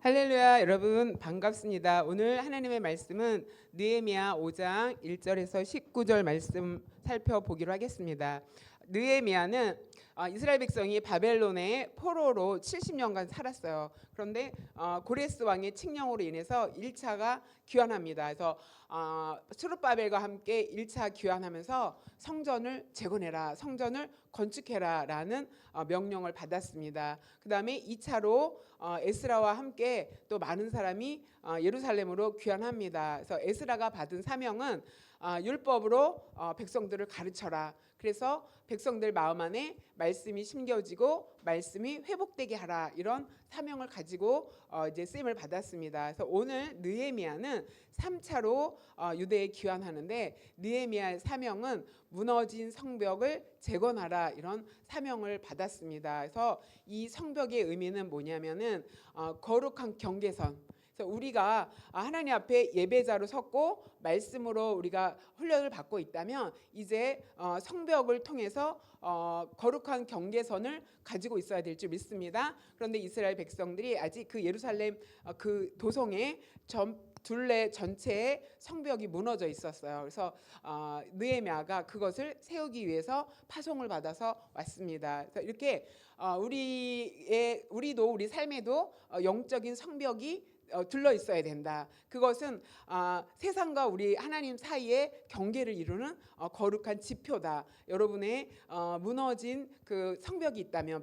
할렐루야, 여러분 반갑습니다. 오늘 하나님의 말씀은 느헤미야 5장 1절에서 19절 말씀 살펴보기로 하겠습니다. 느헤미야는 이스라엘 백성이 바벨론의 포로로 70년간 살았어요. 그런데 고레스 왕의 칙령으로 인해서 1차가 귀환합니다. 그래서 스룹바벨과 함께 1차 귀환하면서 성전을 재건해라, 성전을 건축해라라는 명령을 받았습니다. 그 다음에 2차로 에스라와 함께 또 많은 사람이 예루살렘으로 귀환합니다. 그래서 에스라가 받은 사명은 율법으로 백성들을 가르쳐라. 그래서 백성들 마음 안에 말씀이 심겨지고 말씀이 회복되게 하라, 이런 사명을 가지고 이제 쓰임을 받았습니다. 그래서 오늘 느헤미야는 3차로 유대에 귀환하는데, 느헤미야의 사명은 무너진 성벽을 재건하라, 이런 사명을 받았습니다. 그래서 이 성벽의 의미는 뭐냐면은 거룩한 경계선. 그래서 우리가 하나님 앞에 예배자로 섰고 말씀으로 우리가 훈련을 받고 있다면 이제 성벽을 통해서 거룩한 경계선을 가지고 있어야 될 줄 믿습니다. 그런데 이스라엘 백성들이 아직 그 예루살렘 그 도성의 둘레 전체에 성벽이 무너져 있었어요. 그래서 느헤미야가 그것을 세우기 위해서 파송을 받아서 왔습니다. 그래서 이렇게 우리도 우리 삶에도 영적인 성벽이 둘러 있어야 된다. 그것은 세상과 우리 하나님 사이의 경계를 이루는 거룩한 지표다. 여러분의 무너진 그 성벽이 있다면,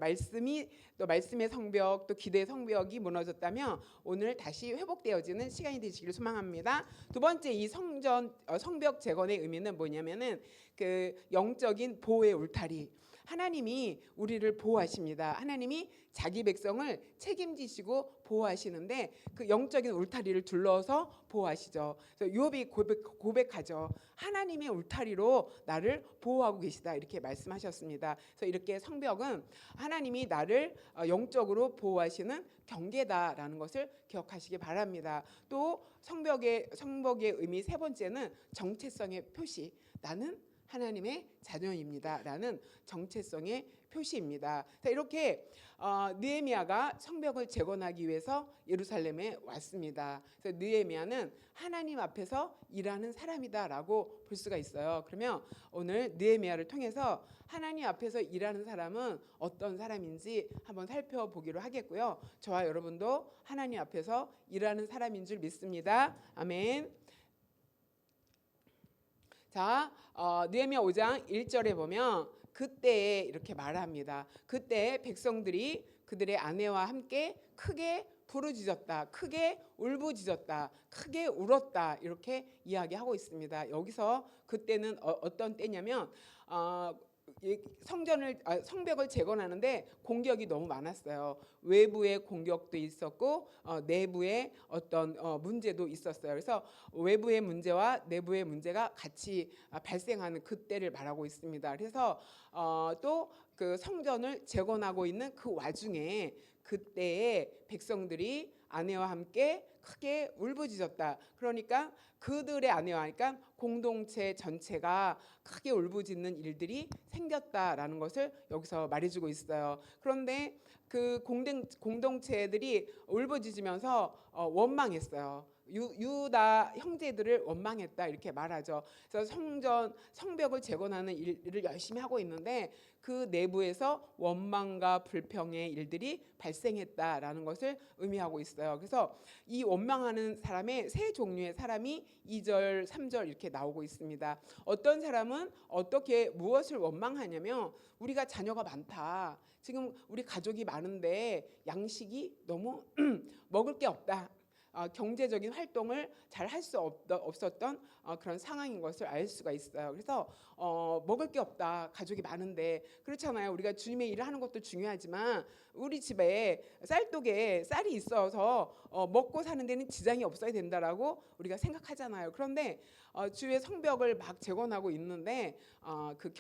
또 말씀의 성벽, 또 기도의 성벽이 무너졌다면 오늘 다시 회복되어지는 시간이 되시기를 소망합니다. 두 번째, 이 성벽 재건의 의미는 뭐냐면은 그 영적인 보호의 울타리. 하나님이 우리를 보호하십니다. 하나님이 자기 백성을 책임지시고 보호하시는데 그 영적인 울타리를 둘러서 보호하시죠. 그래서 요압이 고백하죠. 하나님의 울타리로 나를 보호하고 계시다, 이렇게 말씀하셨습니다. 그래서 이렇게 성벽은 하나님이 나를 영적으로 보호하시는 경계다라는 것을 기억하시기 바랍니다. 또 성벽의 의미 세 번째는 정체성의 표시. 나는 하나님의 자녀입니다 라는 정체성의 표시입니다. 자, 이렇게 느헤미야가 성벽을 재건하기 위해서 예루살렘에 왔습니다. 그래서 느헤미야는 하나님 앞에서 일하는 사람이다라고 볼 수가 있어요. 그러면 오늘 느헤미야를 통해서 하나님 앞에서 일하는 사람은 어떤 사람인지 한번 살펴보기로 하겠고요. 저와 여러분도 하나님 앞에서 일하는 사람인 줄 믿습니다. 아멘. 자, 느헤미야 5장 1절에 보면 그때에 이렇게 말합니다. 그때 백성들이 그들의 아내와 함께 크게 부르짖었다, 크게 울부짖었다, 크게 울었다, 이렇게 이야기하고 있습니다. 여기서 그때는 어떤 때냐면 성벽을 재건하는데 공격이 너무 많았어요. 외부의 공격도 있었고 내부의 어떤 문제도 있었어요. 그래서 외부의 문제와 내부의 문제가 같이 발생하는 그때를 말하고 있습니다. 그래서 또 그 성전을 재건하고 있는 그 와중에 그때에 백성들이 아내와 함께 크게 울부짖었다. 그러니까 그들의 아내와 하니까 공동체 전체가 크게 울부짖는 일들이 생겼다라는 것을 여기서 말해주고 있어요. 그런데 그 공동체들이 울부짖으면서 원망했어요. 유다 형제들을 원망했다, 이렇게 말하죠. 그래서 성벽을 재건하는 일을 열심히 하고 있는데 그 내부에서 원망과 불평의 일들이 발생했다라는 것을 의미하고 있어요. 그래서 이 원망하는 사람의 세 종류의 사람이 2절, 3절 이렇게 나오고 있습니다. 어떤 사람은 무엇을 원망하냐면 우리가 자녀가 많다. 지금 우리 가족이 많은데 양식이 너무 먹을 게 없다. 경제적인 활동을 잘 할 수 없었던 그런 상황인 것을 알 수가 있어요. 그래서 먹을 게 없다, 가족이 많은데. 그렇잖아요. 우리가 주님의 일을 하는 것도 중요하지만 우리 집에 쌀독에 쌀이 있어서 먹고 사는 데는 지장이 없어야 된다라고 우리가 생각하잖아요. 그런데 주의 성벽을 막 재건하고 있는데 그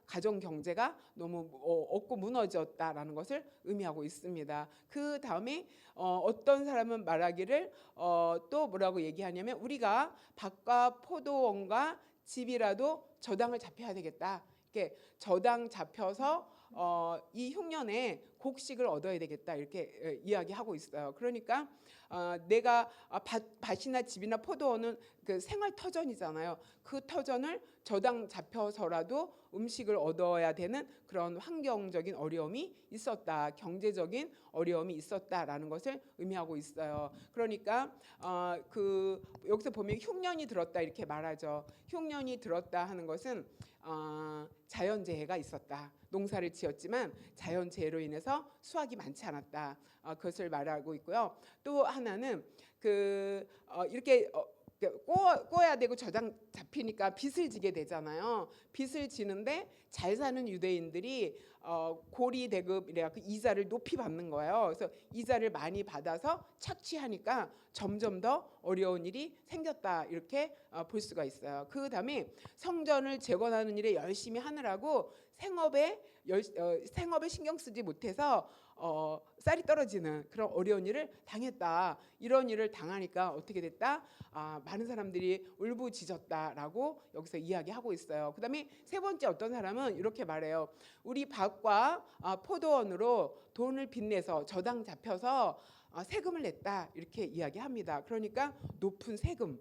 가정 경제가 너무 없고 무너졌다라는 것을 의미하고 있습니다. 그 다음에 어떤 사람은 말하기를 또 뭐라고 얘기하냐면 우리가 밭과 포도원과 집이라도 저당을 잡혀야 되겠다. 이렇게 저당 잡혀서 이 흉년에 곡식을 얻어야 되겠다 이렇게 이야기하고 있어요. 그러니까 내가 밭이나 집이나 포도원은 그 생활 터전이잖아요. 그 터전을 저당 잡혀서라도 음식을 얻어야 되는 그런 환경적인 어려움이 있었다, 경제적인 어려움이 있었다라는 것을 의미하고 있어요. 그러니까 그 여기서 보면 흉년이 들었다 이렇게 말하죠. 흉년이 들었다 하는 것은 자연재해가 있었다. 농사를 지었지만 자연재해로 인해서 수확이 많지 않았다. 그것을 말하고 있고요. 또 하나는 이렇게 꼬아야 되고 저당 잡히니까 빚을 지게 되잖아요. 빚을 지는데 잘 사는 유대인들이 고리 대급 이래갖고 이자를 높이 받는 거예요. 그래서 이자를 많이 받아서 착취하니까 점점 더 어려운 일이 생겼다 이렇게 볼 수가 있어요. 그 다음에 성전을 재건하는 일에 열심히 하느라고 생업에 신경 쓰지 못해서 쌀이 떨어지는 그런 어려운 일을 당했다. 이런 일을 당하니까 어떻게 됐다? 많은 사람들이 울부짖었다라고 여기서 이야기하고 있어요. 그 다음에 세 번째 어떤 사람은 이렇게 말해요. 우리 밭과 포도원으로 돈을 빚내서 저당 잡혀서 세금을 냈다 이렇게 이야기합니다. 그러니까 높은 세금.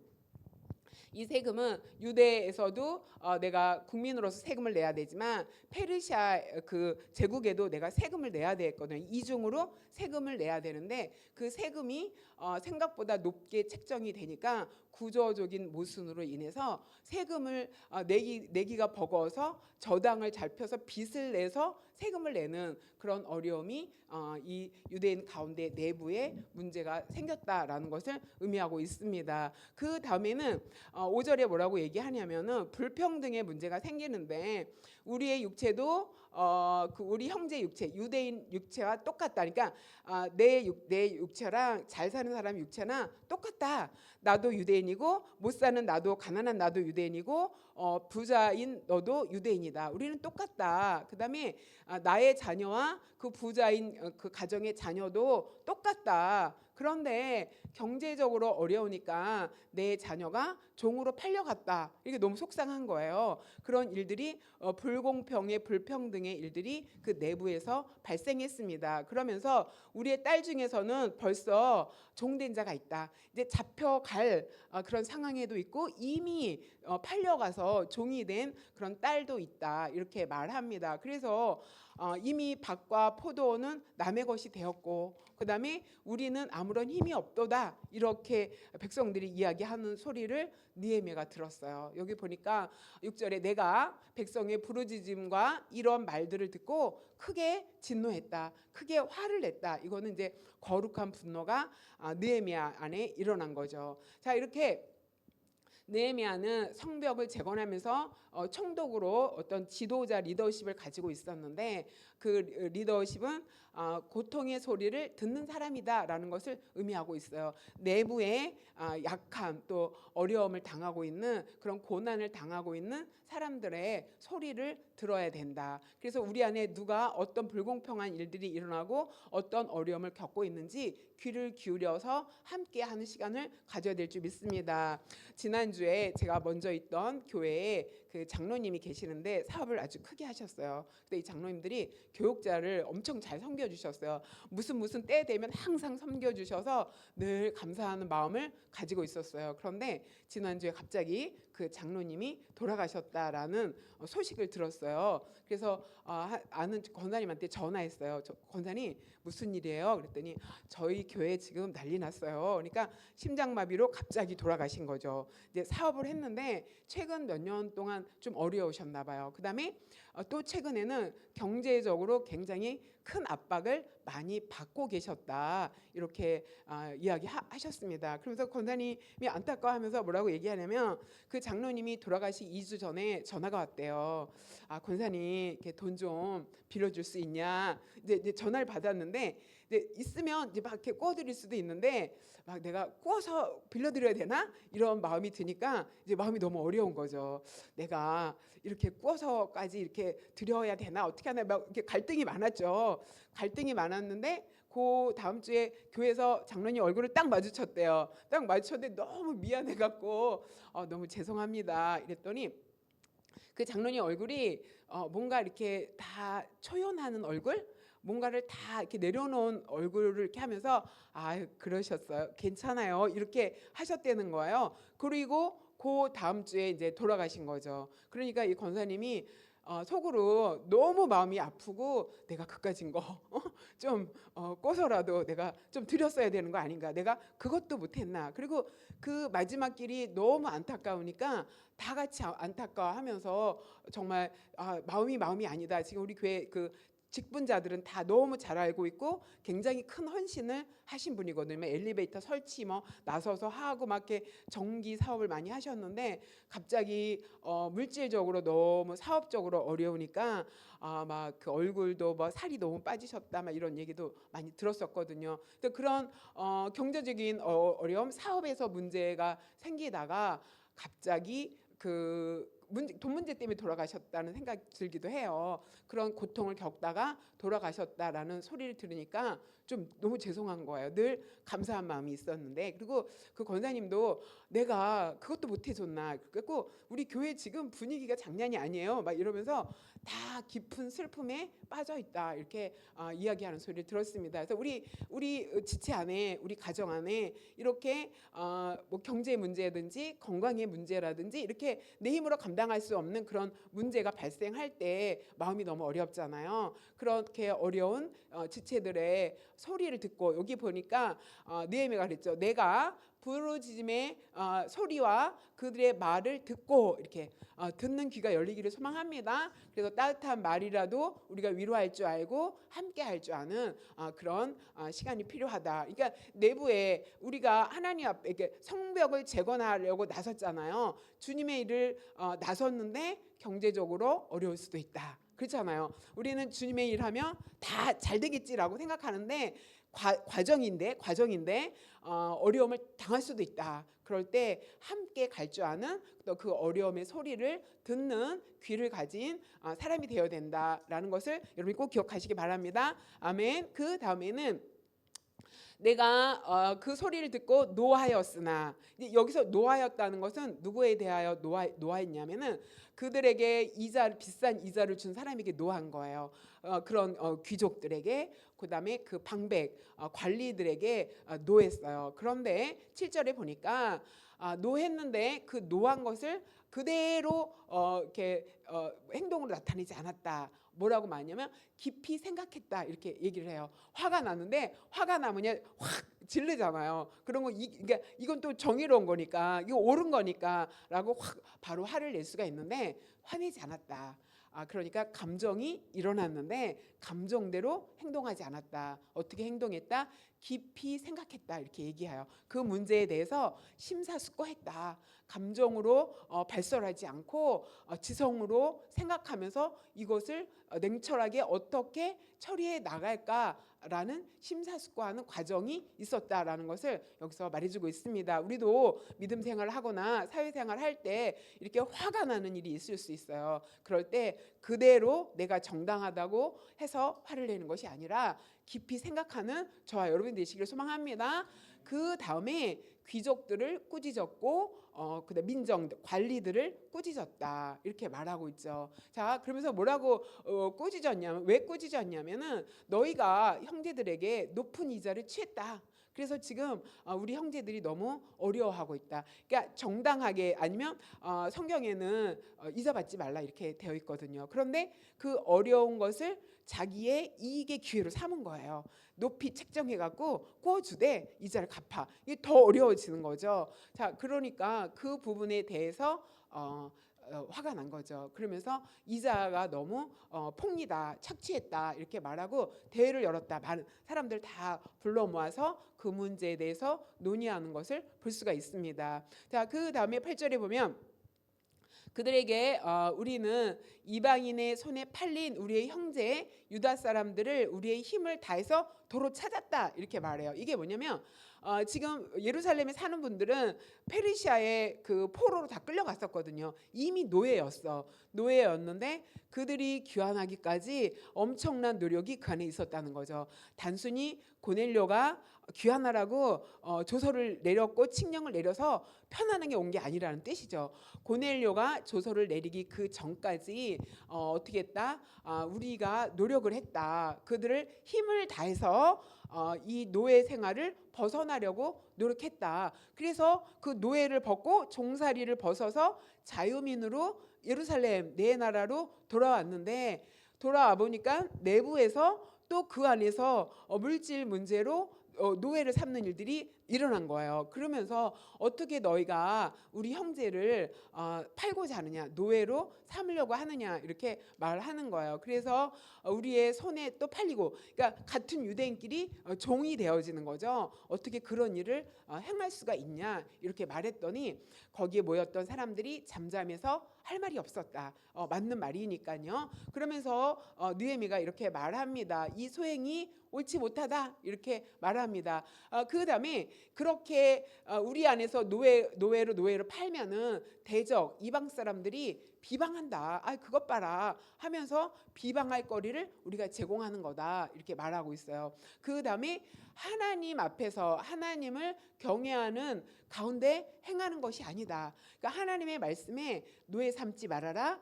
이 세금은 유대에서도 내가 국민으로서 세금을 내야 되지만 페르시아 그 제국에도 내가 세금을 내야 되거든요. 이중으로 세금을 내야 되는데 그 세금이 생각보다 높게 책정이 되니까 구조적인 모순으로 인해서 세금을 내기가 버거워서 저당을 잡혀서 빚을 내서 세금을 내는 그런 어려움이 이 유대인 가운데 내부에 문제가 생겼다라는 것을 의미하고 있습니다. 그 다음에는 5절에 뭐라고 얘기하냐면은 불평등의 문제가 생기는데 우리의 육체도 우리 형제 육체, 유대인 육체와 똑같다. 그러니까 내 육체랑 잘 사는 사람 육체나 똑같다. 나도 유대인이고 못 사는 나도 가난한 나도 유대인이고 부자인 너도 유대인이다. 우리는 똑같다. 그다음에 나의 자녀와 그 부자인 그 가정의 자녀도 똑같다. 그런데 경제적으로 어려우니까 내 자녀가 종으로 팔려갔다. 이게 너무 속상한 거예요. 그런 일들이 불공평의 불평등의 일들이 그 내부에서 발생했습니다. 그러면서 우리의 딸 중에서는 벌써 종된 자가 있다. 이제 잡혀갈 그런 상황에도 있고 이미 팔려가서 종이 된 그런 딸도 있다. 이렇게 말합니다. 그래서 이미 밭과 포도원은 남의 것이 되었고 그다음에 우리는 아무런 힘이 없도다. 이렇게 백성들이 이야기하는 소리를 느헤미야가 들었어요. 여기 보니까 6절에 내가 백성의 부르짖음과 이런 말들을 듣고 크게 진노했다. 크게 화를 냈다. 이거는 이제 거룩한 분노가 느헤미야 안에 일어난 거죠. 자, 이렇게 느헤미야는 성벽을 재건하면서 총독으로 어떤 지도자 리더십을 가지고 있었는데 그 리더십은 고통의 소리를 듣는 사람이다라는 것을 의미하고 있어요. 내부에 약함 또 어려움을 당하고 있는 그런 고난을 당하고 있는 사람들의 소리를 들어야 된다. 그래서 우리 안에 누가 어떤 불공평한 일들이 일어나고 어떤 어려움을 겪고 있는지 귀를 기울여서 함께하는 시간을 가져야 될 줄 믿습니다. 지난주에 제가 먼저 있던 교회에 그 장로님이 계시는데 사업을 아주 크게 하셨어요. 근데 이 장로님들이 교육자를 엄청 잘 섬겨주셨어요. 무슨 때 되면 항상 섬겨주셔서 늘 감사하는 마음을 가지고 있었어요. 그런데 지난주에 갑자기 그 장로님이 돌아가셨다라는 소식을 들었어요. 그래서 아는 권사님한테 전화했어요. 권사님 무슨 일이에요? 그랬더니 저희 교회 지금 난리 났어요. 그러니까 심장마비로 갑자기 돌아가신 거죠. 이제 사업을 했는데 최근 몇 년 동안 좀 어려우셨나 봐요. 그다음에 또 최근에는 경제적으로 굉장히 큰 압박을 많이 받고 계셨다. 이렇게 이야기하셨습니다. 그러면서 권사님이 안타까워하면서 뭐라고 얘기하냐면 그 장로님이 돌아가시 2주 전에 전화가 왔대요. 권사님 이렇게 돈 좀 빌려줄 수 있냐? 이제 전화를 받았는데 이제 있으면 이제 막 이렇게 구워드릴 수도 있는데 막 내가 구워서 빌려드려야 되나 이런 마음이 드니까 이제 마음이 너무 어려운 거죠. 내가 이렇게 구워서까지 이렇게 드려야 되나 어떻게 하나 막 이렇게 갈등이 많았죠. 갈등이 많았는데 그 다음 주에 교회에서 장로님 얼굴을 딱 마주쳤대요. 딱 마주쳤는데 너무 미안해갖고 너무 죄송합니다. 이랬더니 그 장로님 얼굴이 뭔가 이렇게 다 초연하는 얼굴, 뭔가를 다 이렇게 내려놓은 얼굴을 이렇게 하면서 아 그러셨어요, 괜찮아요 이렇게 하셨다는 거예요. 그리고 그 다음 주에 이제 돌아가신 거죠. 그러니까 이 권사님이 속으로 너무 마음이 아프고 내가 그까진 거 좀 꼬서라도 내가 좀 드렸어야 되는 거 아닌가, 내가 그것도 못했나. 그리고 그 마지막 길이 너무 안타까우니까 다 같이 안타까워하면서 정말 마음이 아니다. 지금 우리 교회 그 직분자들은 다 너무 잘 알고 있고 굉장히 큰 헌신을 하신 분이거든요. 엘리베이터 설치 뭐 나서서 하고 막 이렇게 정기 사업을 많이 하셨는데 갑자기 물질적으로 너무 사업적으로 어려우니까 막 그 얼굴도 뭐 살이 너무 빠지셨다 막 이런 얘기도 많이 들었었거든요. 근데 그런 경제적인 어려움, 사업에서 문제가 생기다가 갑자기 돈 문제 때문에 돌아가셨다는 생각이 들기도 해요. 그런 고통을 겪다가 돌아가셨다라는 소리를 들으니까 좀 너무 죄송한 거예요. 늘 감사한 마음이 있었는데, 그리고 그 권사님도 내가 그것도 못 해줬나, 그래갖고 우리 교회 지금 분위기가 장난이 아니에요 막 이러면서 다 깊은 슬픔에 빠져 있다 이렇게 이야기하는 소리를 들었습니다. 그래서 우리 지체 안에, 우리 가정 안에 이렇게 뭐 경제 문제든지 건강의 문제라든지 이렇게 내 힘으로 감당할 수 없는 그런 문제가 발생할 때 마음이 너무 어렵잖아요. 그렇게 어려운 지체들의 소리를 듣고, 여기 보니까 느헤미야가 그랬죠. 내가 부르짖음의 소리와 그들의 말을 듣고, 이렇게 듣는 귀가 열리기를 소망합니다. 그래서 따뜻한 말이라도 우리가 위로할 줄 알고 함께 할 줄 아는 그런 시간이 필요하다. 그러니까 내부에 우리가 하나님 앞에 이렇게 성벽을 재건하려고 나섰잖아요. 주님의 일을 나섰는데 경제적으로 어려울 수도 있다. 그렇잖아요. 우리는 주님의 일 하면 다 잘 되겠지라고 생각하는데 과정인데 어려움을 당할 수도 있다. 그럴 때 함께 갈 줄 아는, 또 그 어려움의 소리를 듣는 귀를 가진 사람이 되어야 된다라는 것을 여러분이 꼭 기억하시기 바랍니다. 아멘. 그 다음에는 내가 그 소리를 듣고 노하였으나, 여기서 노하였다는 것은 누구에 대하여 노하였냐면은 그들에게 비싼 이자를 준 사람에게 노한 거예요. 그런 귀족들에게, 그다음에 그 방백 관리들에게 노했어요. 그런데 7절에 보니까 노했는데 그 노한 것을 그대로 이렇게 행동으로 나타내지 않았다. 뭐라고 말하냐면 깊이 생각했다 이렇게 얘기를 해요. 화가 나는데 화가 나면 확 질르잖아요. 그런 거 그러니까 이건 또 정의로운 거니까, 이거 옳은 거니까라고 확 바로 화를 낼 수가 있는데 화내지 않았다. 그러니까 감정이 일어났는데 감정대로 행동하지 않았다. 어떻게 행동했다? 깊이 생각했다 이렇게 얘기해요. 그 문제에 대해서 심사숙고했다. 감정으로 발설하지 않고 지성으로 생각하면서 이것을 냉철하게 어떻게 처리해 나갈까라는 심사숙고하는 과정이 있었다라는 것을 여기서 말해주고 있습니다. 우리도 믿음 생활을 하거나 사회생활을 할 때 이렇게 화가 나는 일이 있을 수 있어요. 그럴 때 그대로 내가 정당하다고 해서 화를 내는 것이 아니라 깊이 생각하는 저와 여러분이 되시기를 소망합니다. 그 다음에 귀족들을 꾸짖었고 그다음 민정 관리들을 꾸짖었다 이렇게 말하고 있죠. 자, 그러면서 뭐라고 꾸짖었냐면, 왜 꾸짖었냐면은 너희가 형제들에게 높은 이자를 취했다. 그래서 지금 우리 형제들이 너무 어려워하고 있다. 그러니까 정당하게, 아니면 성경에는 이자 받지 말라 이렇게 되어 있거든요. 그런데 그 어려운 것을 자기의 이익의 기회로 삼은 거예요. 높이 책정해갖고 구워주되 이자를 갚아. 이게 더 어려워지는 거죠. 자, 그러니까 그 부분에 대해서 화가 난 거죠. 그러면서 이자가 너무 폭리다, 착취했다 이렇게 말하고 대회를 열었다. 많은 사람들 다 불러 모아서 그 문제에 대해서 논의하는 것을 볼 수가 있습니다. 자, 그 다음에 8절에 보면 그들에게 우리는 이방인의 손에 팔린 우리의 형제 유다 사람들을 우리의 힘을 다해서 도로 찾았다 이렇게 말해요. 이게 뭐냐면 지금 예루살렘에 사는 분들은 페르시아의 그 포로로 다 끌려갔었거든요. 이미 노예였는데 그들이 귀환하기까지 엄청난 노력이 그 안에 있었다는 거죠. 단순히 고넬료가 귀환하라고 조서를 내렸고 칙령을 내려서 편안하게 온 게 아니라는 뜻이죠. 고넬료가 조서를 내리기 그 전까지 어떻게 했다? 우리가 노력을 했다. 그들을 힘을 다해서 이 노예 생활을 벗어나려고 노력했다. 그래서 그 노예를 벗고 종살이를 벗어서 자유민으로 예루살렘 내 나라로 돌아왔는데 돌아와 보니까 내부에서 또 그 안에서 물질 문제로 노예를 삼는 일들이 일어난 거예요. 그러면서 어떻게 너희가 우리 형제를 팔고자 하느냐, 노예로 삼으려고 하느냐 이렇게 말하는 거예요. 그래서 우리의 손에 또 팔리고, 그러니까 같은 유대인끼리 종이 되어지는 거죠. 어떻게 그런 일을 행할 수가 있냐 이렇게 말했더니 거기에 모였던 사람들이 잠잠해서 할 말이 없었다. 맞는 말이니까요. 그러면서 느헤미가 이렇게 말합니다. 이 소행이 옳지 못하다 이렇게 말합니다. 그 다음에 그렇게 우리 안에서 노예로 팔면은 대적 이방 사람들이 비방한다. 그것 봐라 하면서 비방할 거리를 우리가 제공하는 거다 이렇게 말하고 있어요. 그 다음에 하나님 앞에서 하나님을 경외하는 가운데 행하는 것이 아니다. 그러니까 하나님의 말씀에 노예 삼지 말아라,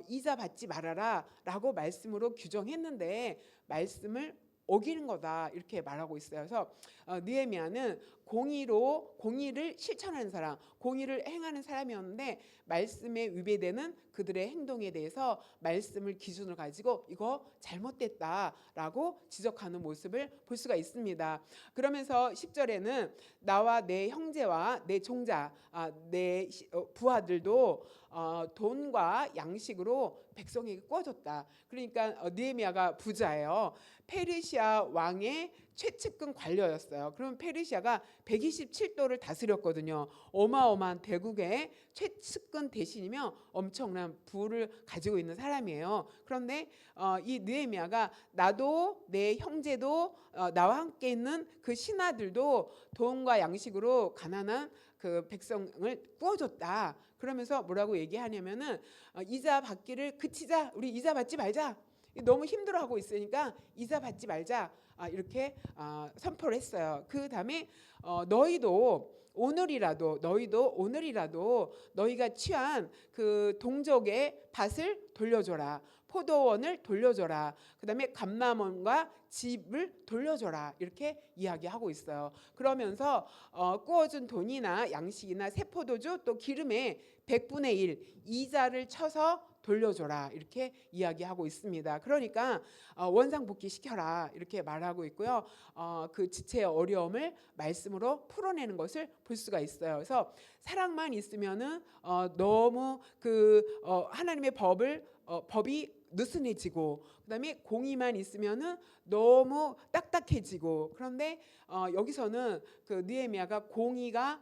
이자 받지 말아라 라고 말씀으로 규정했는데 말씀을 어기는 거다 이렇게 말하고 있어요. 그래서 느헤미야는 공의를 실천하는 사람, 공의를 행하는 사람이었는데 말씀에 위배되는 그들의 행동에 대해서 말씀을 기준으로 가지고 이거 잘못됐다라고 지적하는 모습을 볼 수가 있습니다. 그러면서 10절에는 나와 내 형제와 내 종자, 내 부하들도 돈과 양식으로 백성에게 구워줬다. 그러니까 느헤미야가 부자예요. 페르시아 왕의 최측근 관료였어요. 그럼 페르시아가 127도를 다스렸거든요. 어마어마한 대국의 최측근 대신이며 엄청난 부를 가지고 있는 사람이에요. 그런데 이 느헤미야가 나도 내 형제도 나와 함께 있는 그 신하들도 돈과 양식으로 가난한 그 백성을 구워줬다. 그러면서 뭐라고 얘기하냐면은 이자 받기를 그치자. 우리 이자 받지 말자. 너무 힘들어하고 있으니까 이자 받지 말자. 이렇게 선포를 했어요. 그 다음에 너희도 오늘이라도 너희가 취한 그 동족의 밭을 돌려줘라. 포도원을 돌려줘라. 그 다음에 감람원과 집을 돌려줘라. 이렇게 이야기하고 있어요. 그러면서 구워준 돈이나 양식이나 새포도주 또 기름의 100분의 1 이자를 쳐서 돌려줘라 이렇게 이야기하고 있습니다. 그러니까 원상복귀 시켜라 이렇게 말하고 있고요. 그 지체의 어려움을 말씀으로 풀어내는 것을 볼 수가 있어요. 그래서 사랑만 있으면은 너무 하나님의 법이 느슨해지고 그다음에 공의만 있으면은 너무 딱딱해지고 그런데 여기서는 그 느헤미야가 공의가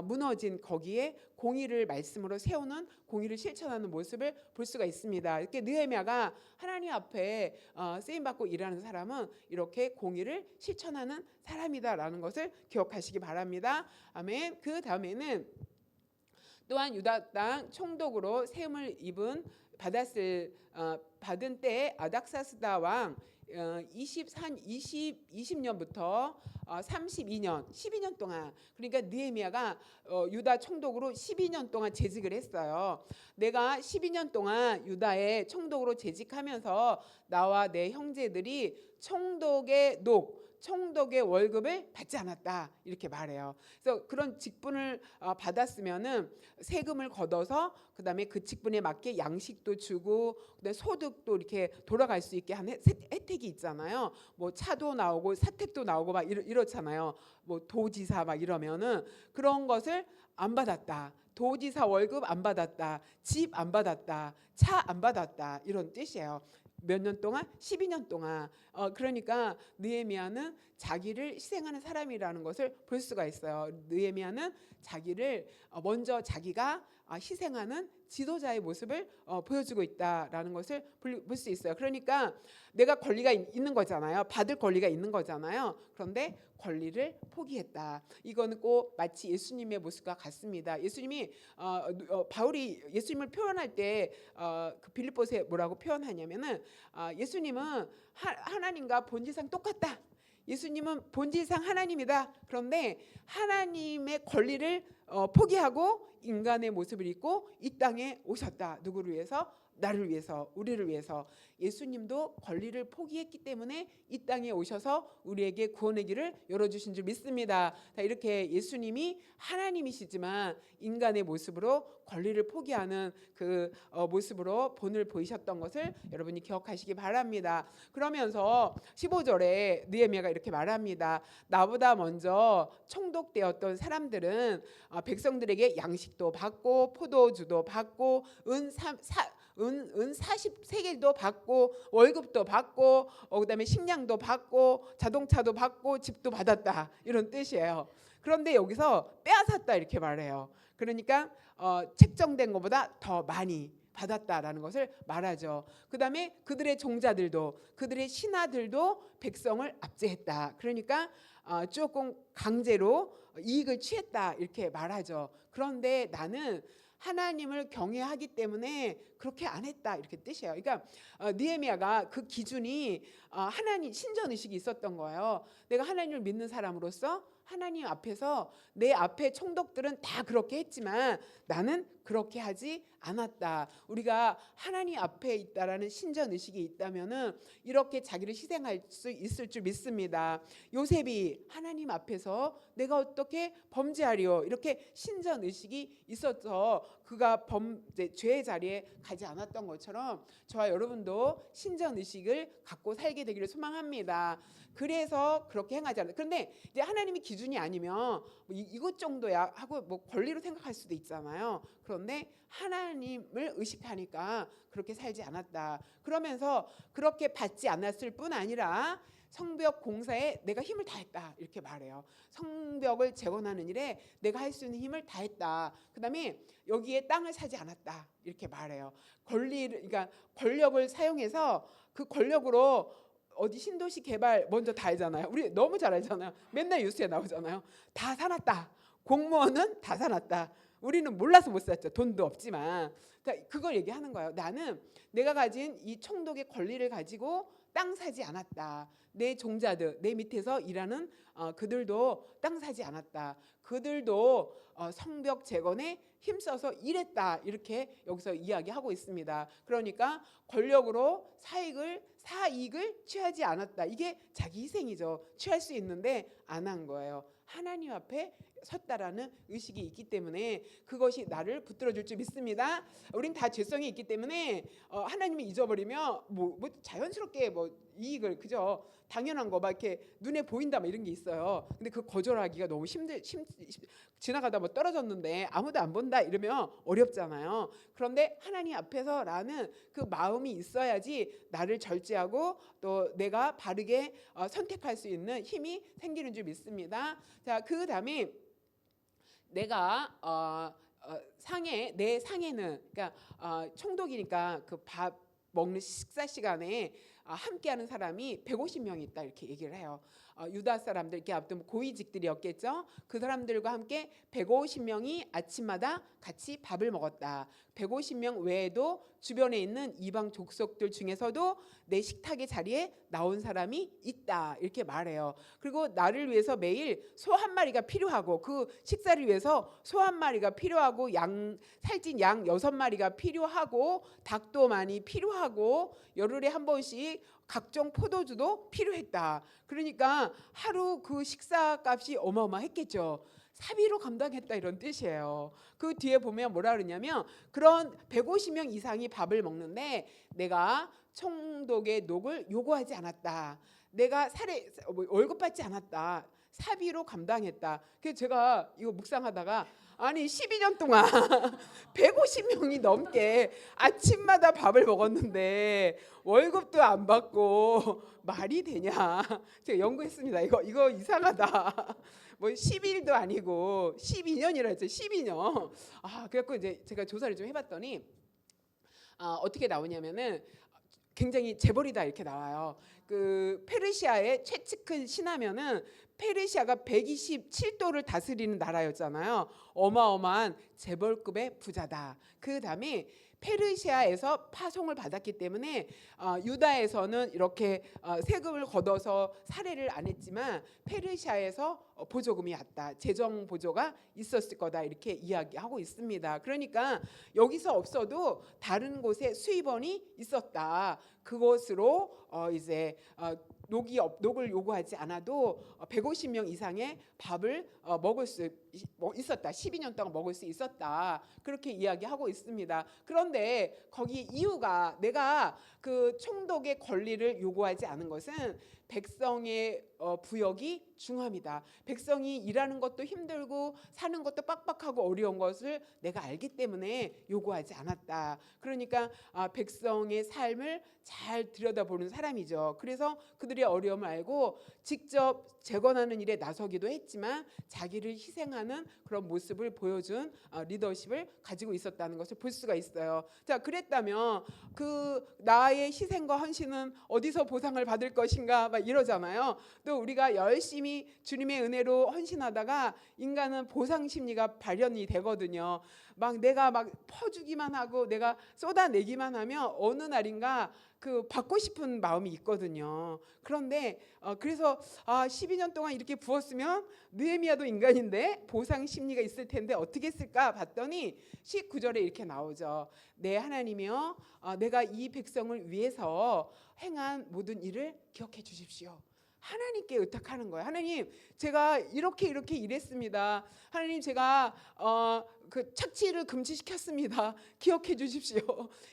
무너진 거기에 공의를 말씀으로 세우는 공의를 실천하는 모습을 볼 수가 있습니다. 이렇게 느헤미야가 하나님 앞에 쓰임 받고 일하는 사람은 이렇게 공의를 실천하는 사람이다라는 것을 기억하시기 바랍니다. 아멘. 그 다음에는 또한 유다 땅 총독으로 세움을 받은 때에 아닥사스다 왕 20년부터 32년 12년 동안 그러니까 느헤미야가 유다 총독으로 12년 동안 재직을 했어요. 내가 12년 동안 유다의 총독으로 재직하면서 나와 내 형제들이 총독의 월급을 받지 않았다 이렇게 말해요. 그래서 그런 직분을 받았으면은 세금을 걷어서 그다음에 그 직분에 맞게 양식도 주고 그다음에 소득도 이렇게 돌아갈 수 있게 하는 혜택이 있잖아요. 뭐 차도 나오고 사택도 나오고 막 이렇잖아요. 뭐 도지사 막 이러면은 그런 것을 안 받았다. 도지사 월급 안 받았다. 집 안 받았다. 차 안 받았다. 이런 뜻이에요. 몇 년 동안? 12년 동안. 그러니까 느헤미야는 자기를 희생하는 사람이라는 것을 볼 수가 있어요. 느헤미야는 자기를 먼저 자기가 희생하는 지도자의 모습을 보여주고 있다라는 것을 볼 수 있어요. 그러니까 내가 권리가 있는 거잖아요. 받을 권리가 있는 거잖아요. 그런데 권리를 포기했다. 이거는 꼭 마치 예수님의 모습과 같습니다. 예수님이 바울이 예수님을 표현할 때 그 빌립보서에 뭐라고 표현하냐면은 예수님은 하나님과 본질상 똑같다. 예수님은 본질상 하나님이다. 그런데 하나님의 권리를 포기하고 인간의 모습을 입고 이 땅에 오셨다. 누구를 위해서? 나를 위해서, 우리를 위해서. 예수님도 권리를 포기했기 때문에 이 땅에 오셔서 우리에게 구원의 길을 열어주신 줄 믿습니다. 이렇게 예수님이 하나님이시지만 인간의 모습으로 권리를 포기하는 그 모습으로 본을 보이셨던 것을 여러분이 기억하시기 바랍니다. 그러면서 15절에 느헤미야가 이렇게 말합니다. 나보다 먼저 총독되었던 사람들은 백성들에게 양식도 받고 포도주도 받고 은 40세겔도 받고 월급도 받고 그다음에 식량도 받고 자동차도 받고 집도 받았다, 이런 뜻이에요. 그런데 여기서 빼앗았다 이렇게 말해요. 그러니까 책정된 것보다 더 많이 받았다라는 것을 말하죠. 그다음에 그들의 종자들도, 그들의 신하들도 백성을 압제했다. 그러니까 조금 강제로 이익을 취했다 이렇게 말하죠. 그런데 나는 하나님을 경외하기 때문에 그렇게 안 했다 이렇게 뜻이에요. 그러니까 느헤미야가 그 기준이 하나님 신전 의식이 있었던 거예요. 내가 하나님을 믿는 사람으로서 하나님 앞에서 내 앞에 총독들은 다 그렇게 했지만 나는 그렇게 하지 않았다. 우리가 하나님 앞에 있다라는 신전 의식이 있다면은 이렇게 자기를 희생할 수 있을 줄 믿습니다. 요셉이 하나님 앞에서 내가 어떻게 범죄하리요, 이렇게 신전 의식이 있어서 그가 죄의 자리에 가지 않았던 것처럼 저와 여러분도 신전 의식을 갖고 살게 되기를 소망합니다. 그래서 그렇게 행하지 않아요. 그런데 이제 하나님이 기준이 아니면 이것 정도야 하고 권리로 생각할 수도 있잖아요. 그런데 하나님을 의식하니까 그렇게 살지 않았다. 그러면서 그렇게 받지 않았을 뿐 아니라 성벽 공사에 내가 힘을 다했다 이렇게 말해요. 성벽을 재건하는 일에 내가 할 수 있는 힘을 다했다. 그다음에 여기에 땅을 사지 않았다 이렇게 말해요. 그러니까 권력을 사용해서 그 권력으로 어디 신도시 개발 먼저 다 하잖아요. 우리 너무 잘 알잖아요. 맨날 뉴스에 나오잖아요. 다 사놨다. 공무원은 다 사놨다. 우리는 몰라서 못 샀죠. 돈도 없지만. 그걸 얘기하는 거예요. 나는 내가 가진 이 총독의 권리를 가지고 땅 사지 않았다. 내 종자들, 내 밑에서 일하는 그들도 땅 사지 않았다. 그들도 성벽 재건에 힘써서 일했다. 이렇게 여기서 이야기하고 있습니다. 그러니까 권력으로 사이익을 취하지 않았다. 이게 자기 희생이죠. 취할 수 있는데 안 한 거예요. 하나님 앞에 섰다라는 의식이 있기 때문에 그것이 나를 붙들어줄 줄 믿습니다. 우린 다 죄성이 있기 때문에 하나님이 잊어버리면 뭐 자연스럽게 이익을 그죠, 당연한 거 막 이렇게 눈에 보인다 막 이런 게 있어요. 근데 그 거절하기가 너무 지나가다 떨어졌는데 아무도 안 본다 이러면 어렵잖아요. 그런데 하나님 앞에서라는 그 마음이 있어야지 나를 절제하고 또 내가 바르게 선택할 수 있는 힘이 생기는 줄 믿습니다. 자, 그 다음에 내가 내 상에는 그러니까 총독이니까 그 밥 먹는 식사 시간에 함께하는 사람이 150명이 있다 이렇게 얘기를 해요. 유다 사람들, 이렇게 앞둔 고위직들이었겠죠. 그 사람들과 함께 150명이 아침마다 같이 밥을 먹었다. 150명 외에도 주변에 있는 이방 족속들 중에서도 내 식탁의 자리에 나온 사람이 있다 이렇게 말해요. 그리고 나를 위해서 매일 소 한 마리가 필요하고 그 식사를 위해서 소 한 마리가 필요하고 살찐 양 6마리가 필요하고 닭도 많이 필요하고 열흘에 한 번씩 각종 포도주도 필요했다. 그러니까 하루 그 식사값이 어마어마했겠죠. 사비로 감당했다 이런 뜻이에요. 그 뒤에 보면 뭐라 그러냐면 그런 150명 이상이 밥을 먹는데 내가 총독의 녹을 요구하지 않았다. 내가 월급 받지 않았다. 사비로 감당했다. 그래서 제가 이거 묵상하다가 아니 12년 동안 150명이 넘게 아침마다 밥을 먹었는데 월급도 안 받고 말이 되냐. 제가 연구했습니다. 이거 이상하다. 뭐 12일도 아니고 12년이라 했죠. 12년. 그래갖고 이제 제가 조사를 좀 해봤더니 어떻게 나오냐면은 굉장히 재벌이다 이렇게 나와요. 그 페르시아의 최측근 신하면은 페르시아가 127도를 다스리는 나라였잖아요. 어마어마한 재벌급의 부자다. 그 다음에 페르시아에서 파송을 받았기 때문에 유다에서는 이렇게 세금을 걷어서 살해를 안 했지만 페르시아에서 보조금이 왔다. 재정 보조가 있었을 거다. 이렇게 이야기하고 있습니다. 그러니까 여기서 없어도 다른 곳에 수입원이 있었다. 그것으로 이제 녹을 요구하지 않아도 150명 이상의 밥을 먹을 수 있었다. 12년 동안 먹을 수 있었다. 그렇게 이야기하고 있습니다. 그런데 거기 이유가 내가 그 총독의 권리를 요구하지 않은 것은 백성의 부역이 중함이다. 백성이 일하는 것도 힘들고 사는 것도 빡빡하고 어려운 것을 내가 알기 때문에 요구하지 않았다. 그러니까 백성의 삶을 잘 들여다보는 사람이죠. 그래서 그들의 어려움을 알고 직접 재건하는 일에 나서기도 했지만 자기를 희생하는 그런 모습을 보여준 리더십을 가지고 있었다는 것을 볼 수가 있어요. 자, 그랬다면 그 나의 희생과 헌신은 어디서 보상을 받을 것인가 막 이러잖아요. 또 우리가 열심히 주님의 은혜로 헌신하다가 인간은 보상 심리가 발현이 되거든요. 막 내가 막 퍼주기만 하고 내가 쏟아내기만 하면 어느 날인가 그 받고 싶은 마음이 있거든요. 그런데 그래서 12년 동안 이렇게 부었으면 느헤미야도 인간인데 보상 심리가 있을 텐데 어떻게 했을까 봤더니 19절에 이렇게 나오죠. 내 하나님이여, 내가 이 백성을 위해서 행한 모든 일을 기억해 주십시오. 하나님께 의탁하는 거예요. 하나님, 제가 이렇게 일했습니다. 하나님, 제가 그 착취를 금지시켰습니다. 기억해 주십시오.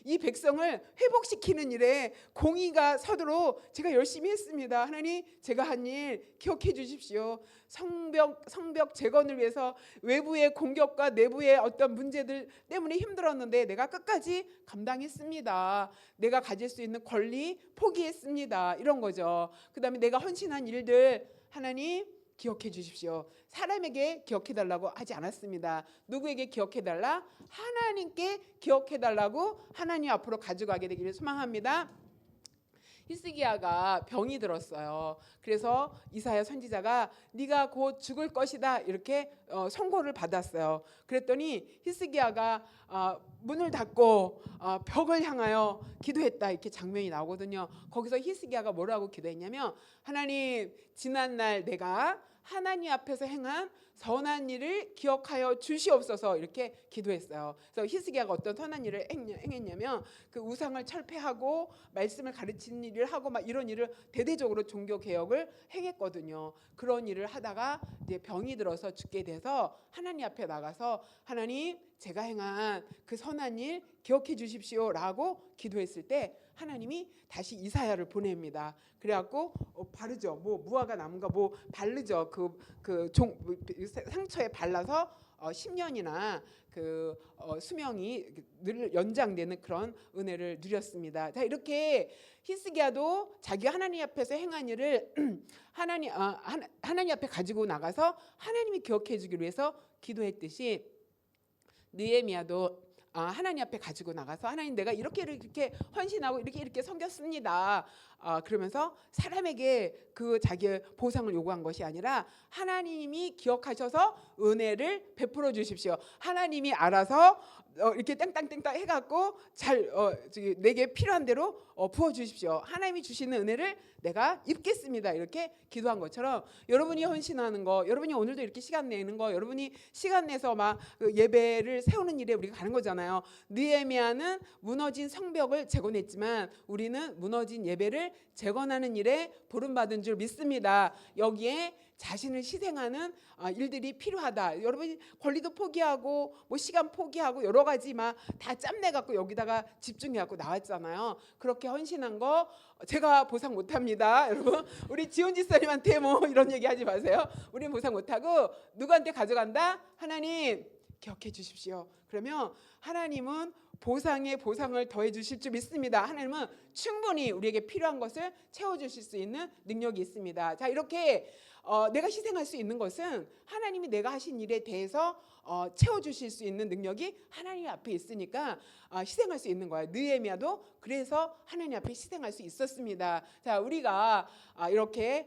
이 백성을 회복시키는 일에 공의가 서도록 제가 열심히 했습니다. 하나님, 제가 한 일 기억해 주십시오. 성벽 재건을 위해서 외부의 공격과 내부의 어떤 문제들 때문에 힘들었는데 내가 끝까지 감당했습니다. 내가 가질 수 있는 권리 포기했습니다. 이런 거죠. 그 다음에 내가 헌신한 일들 하나님 기억해 주십시오. 사람에게 기억해 달라고 하지 않았습니다. 누구에게 기억해 달라? 하나님께 기억해 달라고 하나님 앞으로 가져가게 되기를 소망합니다. 히스기야가 병이 들었어요. 그래서 이사야 선지자가 네가 곧 죽을 것이다 이렇게 선고를 받았어요. 그랬더니 히스기야가 문을 닫고 벽을 향하여 기도했다 이렇게 장면이 나오거든요. 거기서 히스기야가 뭐라고 기도했냐면 하나님, 지난날 내가 하나님 앞에서 행한 선한 일을 기억하여 주시옵소서 이렇게 기도했어요. 그래서 히스기야가 어떤 선한 일을 행했냐면 그 우상을 철폐하고 말씀을 가르치는 일을 하고 막 이런 일을 대대적으로 종교 개혁을 행했거든요. 그런 일을 하다가 이제 병이 들어서 죽게 돼서 하나님 앞에 나가서 하나님, 제가 행한 그 선한 일 기억해 주십시오라고 기도했을 때 하나님이 다시 이사야를 보냅니다. 그래갖고 바르죠. 뭐 무화과 나무가 뭐 바르죠. 그 상처에 발라서 10년이나 그 수명이 늘 연장되는 그런 은혜를 누렸습니다. 자, 이렇게 히스기야도 자기 하나님 앞에서 행한 일을 하나님 앞에 가지고 나가서 하나님이 기억해 주기를 위해서 기도했듯이 느헤미야도 하나님 앞에 가지고 나가서 하나님, 내가 이렇게 헌신하고 이렇게 섬겼습니다. 그러면서 사람에게 그 자기의 보상을 요구한 것이 아니라 하나님이 기억하셔서 은혜를 베풀어 주십시오. 하나님이 알아서 이렇게 땡땅땡땅 해갖고 잘 내게 필요한 대로 부어 주십시오. 하나님이 주시는 은혜를 내가 입겠습니다. 이렇게 기도한 것처럼 여러분이 헌신하는 거, 여러분이 오늘도 이렇게 시간 내는 거, 여러분이 시간 내서 막 예배를 세우는 일에 우리가 가는 거잖아요. 느헤미야는 무너진 성벽을 재건했지만 우리는 무너진 예배를 재건하는 일에 부름받은 줄 믿습니다. 여기에 자신을 희생하는 일들이 필요하다. 여러분이 권리도 포기하고 뭐 시간 포기하고 여러 가지 막 다 짬내 갖고 여기다가 집중해 갖고 나왔잖아요. 그렇게 헌신한 거 제가 보상 못 합니다. 여러분, 우리 지원 집사님한테 뭐 이런 얘기 하지 마세요. 우리는 보상 못 하고 누구한테 가져간다? 하나님 기억해 주십시오. 그러면 하나님은 보상에 보상을 더해 주실 줄 믿습니다. 하나님은 충분히 우리에게 필요한 것을 채워 주실 수 있는 능력이 있습니다. 자, 이렇게 내가 희생할 수 있는 것은 하나님이 내가 하신 일에 대해서 채워주실 수 있는 능력이 하나님 앞에 있으니까 희생할 수 있는 거예요. 느헤미야도 그래서 하나님 앞에 희생할 수 있었습니다. 자, 우리가 이렇게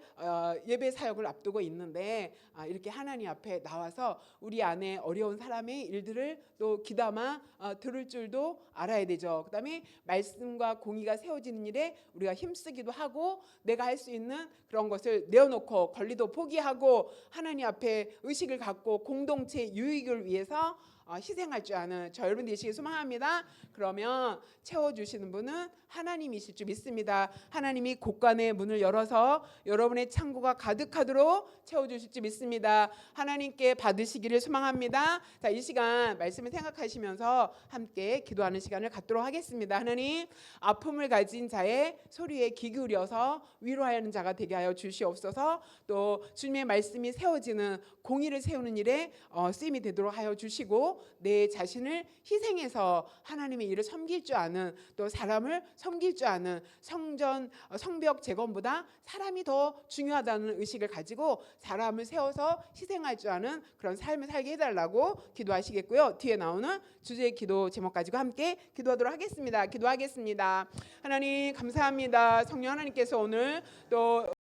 예배 사역을 앞두고 있는데 이렇게 하나님 앞에 나와서 우리 안에 어려운 사람의 일들을 또 귀담아 들을 줄도 알아야 되죠. 그다음에 말씀과 공의가 세워지는 일에 우리가 힘쓰기도 하고 내가 할 수 있는 그런 것을 내어놓고 권리도 포기하고 하나님 앞에 의식을 갖고 공동체 유익을 위해서 희생할 줄 아는 저 여러분 되시길 소망합니다. 그러면 채워주시는 분은 하나님이실 줄 믿습니다. 하나님이 곳간의 문을 열어서 여러분의 창고가 가득하도록 채워주실 줄 믿습니다. 하나님께 받으시기를 소망합니다. 자, 이 시간 말씀을 생각하시면서 함께 기도하는 시간을 갖도록 하겠습니다. 하나님, 아픔을 가진 자의 소리에 귀 기울여서 위로하는 자가 되게 하여 주시옵소서. 또 주님의 말씀이 세워지는 공의를 세우는 일에 쓰임이 되도록 하여 주시고 내 자신을 희생해서 하나님의 일을 섬길 줄 아는 또 사람을 섬길 줄 아는 성벽 재건보다 사람이 더 중요하다는 의식을 가지고 사람을 세워서 희생할 줄 아는 그런 삶을 살게 해달라고 기도하시겠고요. 뒤에 나오는 주제의 기도 제목 가지고 함께 기도하도록 하겠습니다. 기도하겠습니다. 하나님 감사합니다. 성령 하나님께서 오늘 또